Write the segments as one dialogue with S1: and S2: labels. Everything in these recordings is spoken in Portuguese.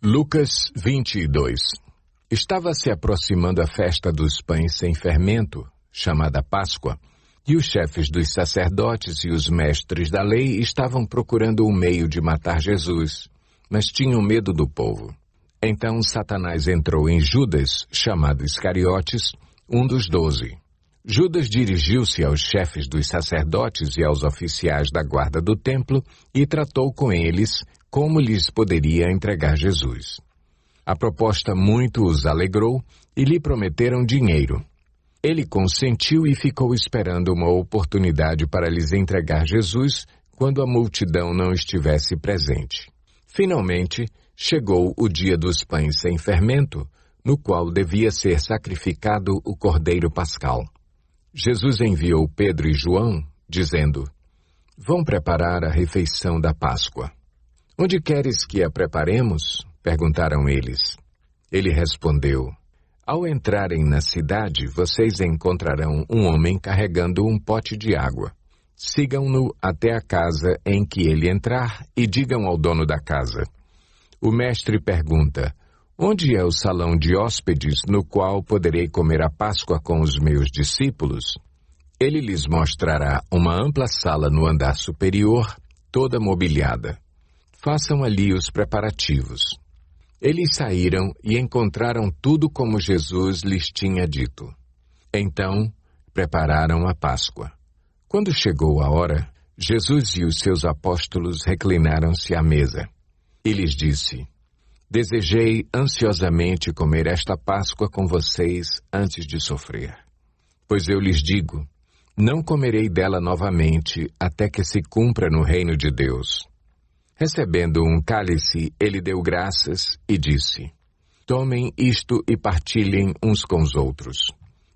S1: Lucas 22. Estava se aproximando a festa dos pães sem fermento, chamada Páscoa, e os chefes dos sacerdotes e os mestres da lei estavam procurando um meio de matar Jesus, mas tinham medo do povo. Então Satanás entrou em Judas, chamado Iscariotes, um dos 12. Judas dirigiu-se aos chefes dos sacerdotes e aos oficiais da guarda do templo e tratou com eles como lhes poderia entregar Jesus. A proposta muito os alegrou e lhe prometeram dinheiro. Ele consentiu e ficou esperando uma oportunidade para lhes entregar Jesus quando a multidão não estivesse presente. Finalmente, chegou o dia dos pães sem fermento, no qual devia ser sacrificado o cordeiro pascal. Jesus enviou Pedro e João, dizendo: "Vão preparar a refeição da Páscoa." "Onde queres que a preparemos?" perguntaram eles. Ele respondeu: "Ao entrarem na cidade, vocês encontrarão um homem carregando um pote de água. Sigam-no até a casa em que ele entrar e digam ao dono da casa: o mestre pergunta: onde é o salão de hóspedes no qual poderei comer a Páscoa com os meus discípulos? Ele lhes mostrará uma ampla sala no andar superior, toda mobiliada. Façam ali os preparativos." Eles saíram e encontraram tudo como Jesus lhes tinha dito. Então, prepararam a Páscoa. Quando chegou a hora, Jesus e os seus apóstolos reclinaram-se à mesa. E lhes disse: "Desejei ansiosamente comer esta Páscoa com vocês antes de sofrer. Pois eu lhes digo, não comerei dela novamente até que se cumpra no reino de Deus." Recebendo um cálice, ele deu graças e disse: "Tomem isto e partilhem uns com os outros.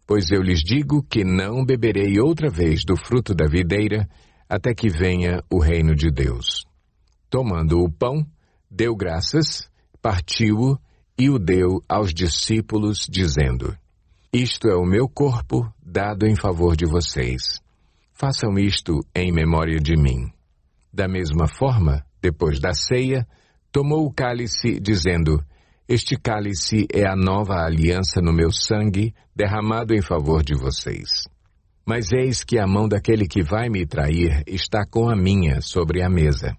S1: Pois eu lhes digo que não beberei outra vez do fruto da videira até que venha o reino de Deus." Tomando o pão, deu graças, partiu-o e o deu aos discípulos, dizendo: "Isto é o meu corpo dado em favor de vocês. Façam isto em memória de mim." Da mesma forma, depois da ceia, tomou o cálice, dizendo: "Este cálice é a nova aliança no meu sangue, derramado em favor de vocês. Mas eis que a mão daquele que vai me trair está com a minha sobre a mesa.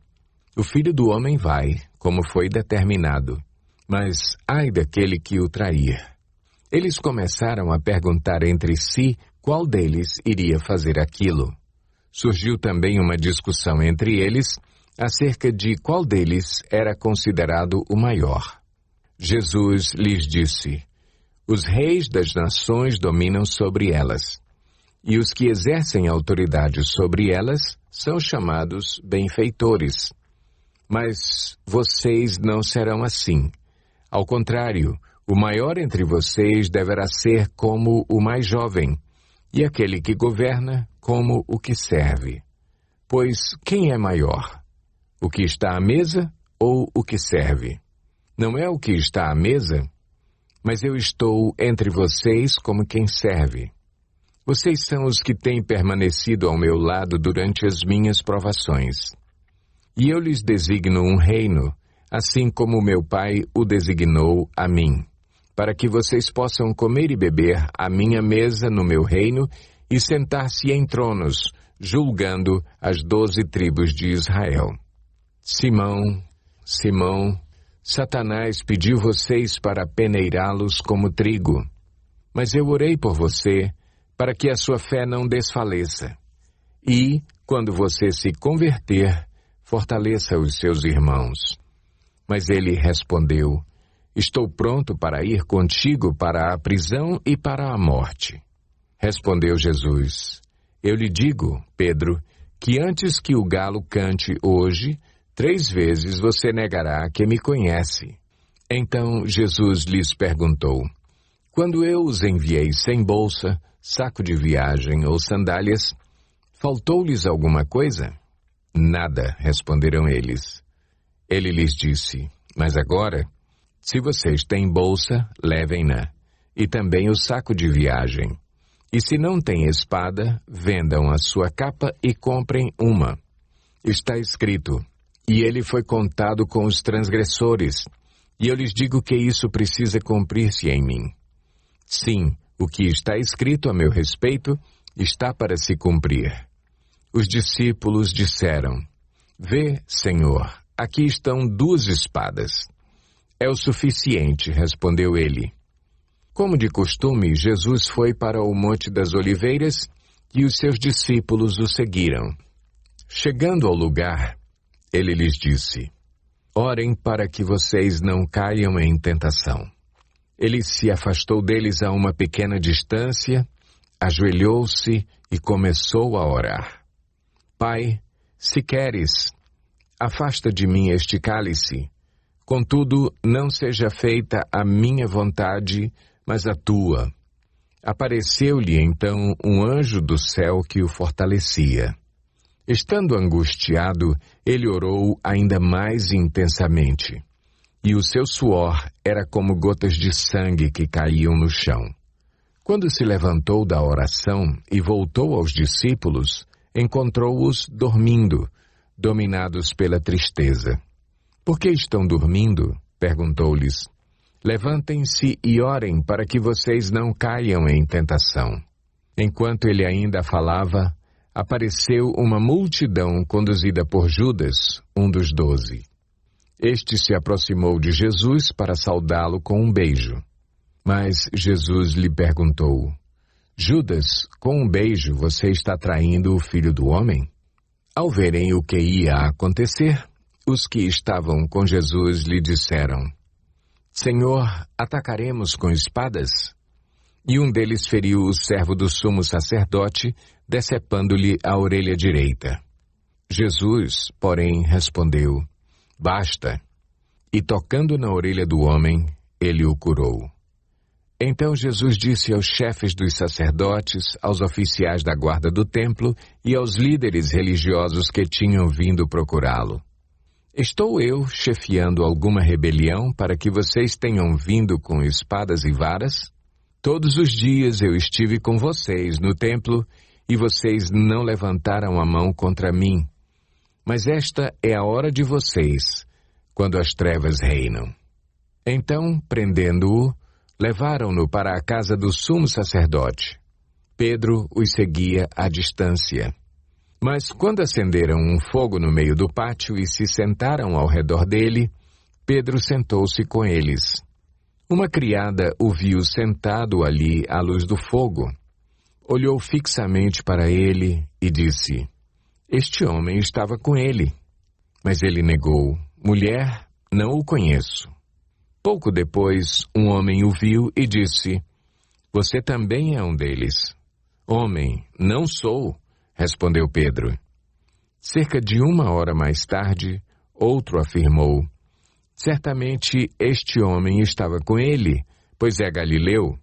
S1: O Filho do Homem vai, como foi determinado, mas ai daquele que o trair." Eles começaram a perguntar entre si qual deles iria fazer aquilo. Surgiu também uma discussão entre eles acerca de qual deles era considerado o maior. Jesus lhes disse: "Os reis das nações dominam sobre elas, e os que exercem autoridade sobre elas são chamados benfeitores. Mas vocês não serão assim. Ao contrário, o maior entre vocês deverá ser como o mais jovem, e aquele que governa como o que serve. Pois quem é maior? O que está à mesa ou o que serve? Não é o que está à mesa? Mas eu estou entre vocês como quem serve. Vocês são os que têm permanecido ao meu lado durante as minhas provações. E eu lhes designo um reino, assim como meu Pai o designou a mim, para que vocês possam comer e beber à minha mesa no meu reino e sentar-se em tronos, julgando as 12 tribos de Israel. Simão, Simão, Satanás pediu vocês para peneirá-los como trigo. Mas eu orei por você, para que a sua fé não desfaleça. E, quando você se converter, fortaleça os seus irmãos." Mas ele respondeu: "Estou pronto para ir contigo para a prisão e para a morte." Respondeu Jesus: "Eu lhe digo, Pedro, que antes que o galo cante hoje, 3 vezes você negará que me conhece." Então Jesus lhes perguntou: "Quando eu os enviei sem bolsa, saco de viagem ou sandálias, faltou-lhes alguma coisa?" "Nada", responderam eles. Ele lhes disse: "Mas agora, se vocês têm bolsa, levem-na, e também o saco de viagem. E se não têm espada, vendam a sua capa e comprem uma. Está escrito: e ele foi contado com os transgressores, E eu lhes digo que isso precisa cumprir-se em mim. Sim, o que está escrito a meu respeito está para se cumprir. Os discípulos disseram: Vê, Senhor, aqui estão 2 espadas. É o suficiente, respondeu ele. Como de costume, Jesus foi para o Monte das Oliveiras e os seus discípulos o seguiram. Chegando ao lugar, ele lhes disse: Orem para que vocês não caiam em tentação. Ele se afastou deles a uma pequena distância, ajoelhou-se e começou a orar. Pai, se queres, afasta de mim este cálice. Contudo, não seja feita a minha vontade, mas a tua. Apareceu-lhe então um anjo do céu que o fortalecia. Estando angustiado, ele orou ainda mais intensamente, e o seu suor era como gotas de sangue que caíam no chão. Quando se levantou da oração e voltou aos discípulos, encontrou-os dormindo, dominados pela tristeza. Por que estão dormindo? Perguntou-lhes. Levantem-se e orem para que vocês não caiam em tentação. Enquanto ele ainda falava, apareceu uma multidão conduzida por Judas, um dos 12. Este se aproximou de Jesus para saudá-lo com um beijo. Mas Jesus lhe perguntou: Judas, com um beijo você está traindo o Filho do Homem? Ao verem o que ia acontecer, os que estavam com Jesus lhe disseram: Senhor, atacaremos com espadas? E um deles feriu o servo do sumo sacerdote, decepando-lhe a orelha direita. Jesus, porém, respondeu: Basta. E tocando na orelha do homem, ele o curou. Então Jesus disse aos chefes dos sacerdotes, aos oficiais da guarda do templo e aos líderes religiosos que tinham vindo procurá-lo: Estou eu chefiando alguma rebelião para que vocês tenham vindo com espadas e varas? Todos os dias eu estive com vocês no templo e vocês não levantaram a mão contra mim. Mas esta é a hora de vocês, quando as trevas reinam. Então, prendendo-o, levaram-no para a casa do sumo sacerdote. Pedro os seguia à distância. Mas quando acenderam um fogo no meio do pátio e se sentaram ao redor dele, Pedro sentou-se com eles. Uma criada o viu sentado ali à luz do fogo. Olhou fixamente para ele e disse: Este homem estava com ele. Mas ele negou: Mulher, não o conheço. Pouco depois, um homem o viu e disse: Você também é um deles. Homem, não sou, respondeu Pedro. Cerca de 1 hora mais tarde, outro afirmou: Certamente este homem estava com ele, pois é galileu.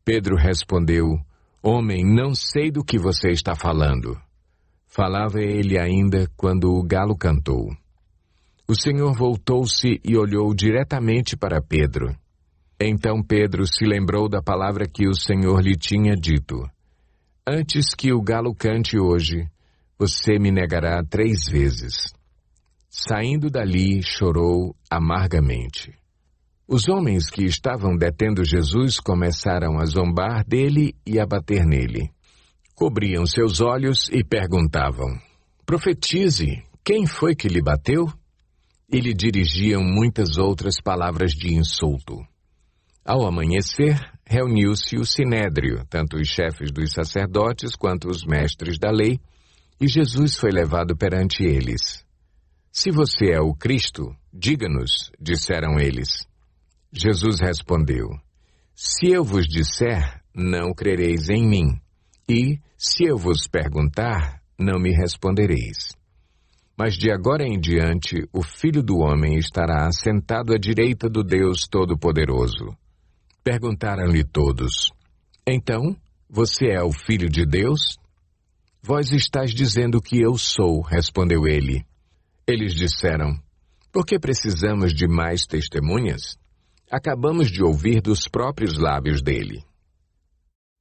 S1: Pedro respondeu: Homem, não sei do que você está falando. Falava ele ainda quando o galo cantou. O Senhor voltou-se e olhou diretamente para Pedro. Então Pedro se lembrou da palavra que o Senhor lhe tinha dito: Antes que o galo cante hoje, você me negará 3 vezes. Saindo dali, chorou amargamente. Os homens que estavam detendo Jesus começaram a zombar dele e a bater nele. Cobriam seus olhos e perguntavam: Profetize, quem foi que lhe bateu? E lhe dirigiam muitas outras palavras de insulto. Ao amanhecer, reuniu-se o sinédrio, tanto os chefes dos sacerdotes quanto os mestres da lei, e Jesus foi levado perante eles. Se você é o Cristo, diga-nos, disseram eles. Jesus respondeu: Se eu vos disser, não crereis em mim, e, se eu vos perguntar, não me respondereis. Mas de agora em diante, o Filho do Homem estará assentado à direita do Deus Todo-Poderoso. Perguntaram-lhe todos: Então, você é o Filho de Deus? Vós estáis dizendo que eu sou, respondeu ele. Eles disseram: Por que precisamos de mais testemunhas? Acabamos de ouvir dos próprios lábios dele.